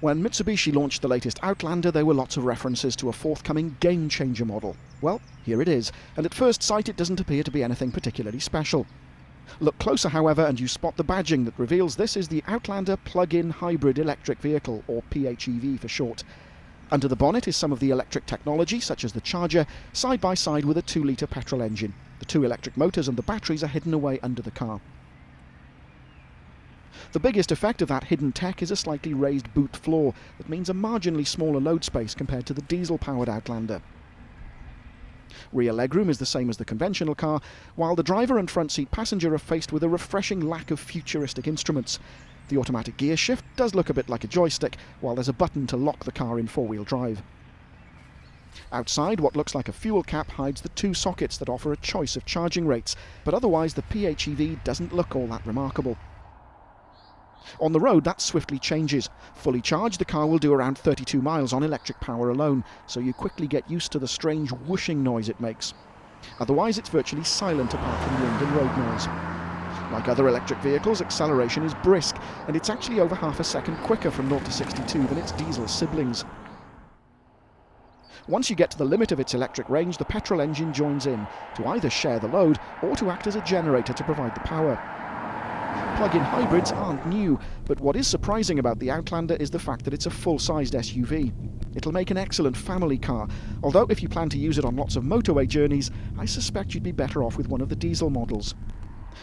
When Mitsubishi launched the latest Outlander, there were lots of references to a forthcoming game-changer model. Well, here it is, and at first sight it doesn't appear to be anything particularly special. Look closer, however, and you spot the badging that reveals this is the Outlander plug-in hybrid electric vehicle, or PHEV for short. Under the bonnet is some of the electric technology, such as the charger, side by side with a 2-litre petrol engine. The 2 electric motors and the batteries are hidden away under the car. The biggest effect of that hidden tech is a slightly raised boot floor that means a marginally smaller load space compared to the diesel-powered Outlander. Rear legroom is the same as the conventional car, while the driver and front seat passenger are faced with a refreshing lack of futuristic instruments. The automatic gear shift does look a bit like a joystick, while there's a button to lock the car in 4-wheel drive. Outside, what looks like a fuel cap hides the 2 sockets that offer a choice of charging rates, but otherwise the PHEV doesn't look all that remarkable. On the road, that swiftly changes. Fully charged, the car will do around 32 miles on electric power alone, so you quickly get used to the strange whooshing noise it makes. Otherwise, it's virtually silent apart from wind and road noise. Like other electric vehicles, acceleration is brisk, and it's actually over half a second quicker from 0 to 62 than its diesel siblings. Once you get to the limit of its electric range, the petrol engine joins in, to either share the load or to act as a generator to provide the power. Plug-in hybrids aren't new, but what is surprising about the Outlander is the fact that it's a full-sized SUV. It'll make an excellent family car, although if you plan to use it on lots of motorway journeys, I suspect you'd be better off with one of the diesel models.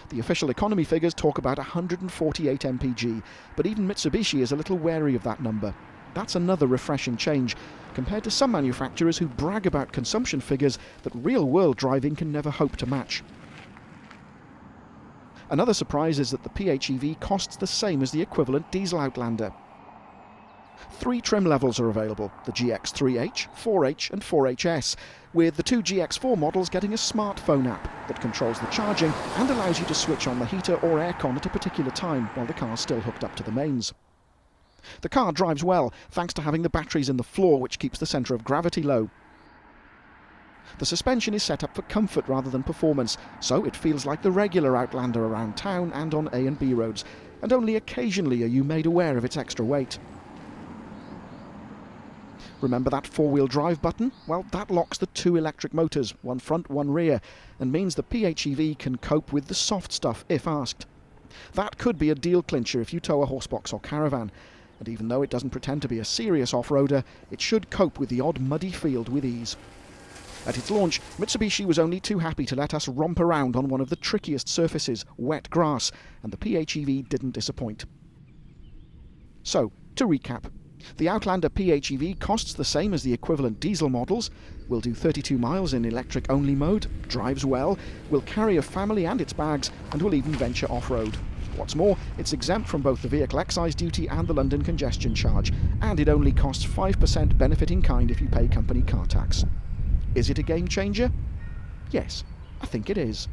The official economy figures talk about 148 mpg, but even Mitsubishi is a little wary of that number. That's another refreshing change, compared to some manufacturers who brag about consumption figures that real-world driving can never hope to match. Another surprise is that the PHEV costs the same as the equivalent diesel Outlander. 3 trim levels are available, the GX3H, 4H and 4HS, with the 2 GX4 models getting a smartphone app that controls the charging and allows you to switch on the heater or aircon at a particular time while the car's still hooked up to the mains. The car drives well, thanks to having the batteries in the floor, which keeps the centre of gravity low. The suspension is set up for comfort rather than performance, so it feels like the regular Outlander around town and on A and B roads, and only occasionally are you made aware of its extra weight. Remember that 4-wheel drive button? Well, that locks the 2 electric motors, one front, one rear, and means the PHEV can cope with the soft stuff if asked. That could be a deal clincher if you tow a horsebox or caravan, and even though it doesn't pretend to be a serious off-roader, it should cope with the odd muddy field with ease. At its launch, Mitsubishi was only too happy to let us romp around on one of the trickiest surfaces, wet grass, and the PHEV didn't disappoint. So, to recap, the Outlander PHEV costs the same as the equivalent diesel models, will do 32 miles in electric-only mode, drives well, will carry a family and its bags, and will even venture off-road. What's more, it's exempt from both the vehicle excise duty and the London congestion charge, and it only costs 5% benefit in kind if you pay company car tax. Is it a game changer? Yes, I think it is.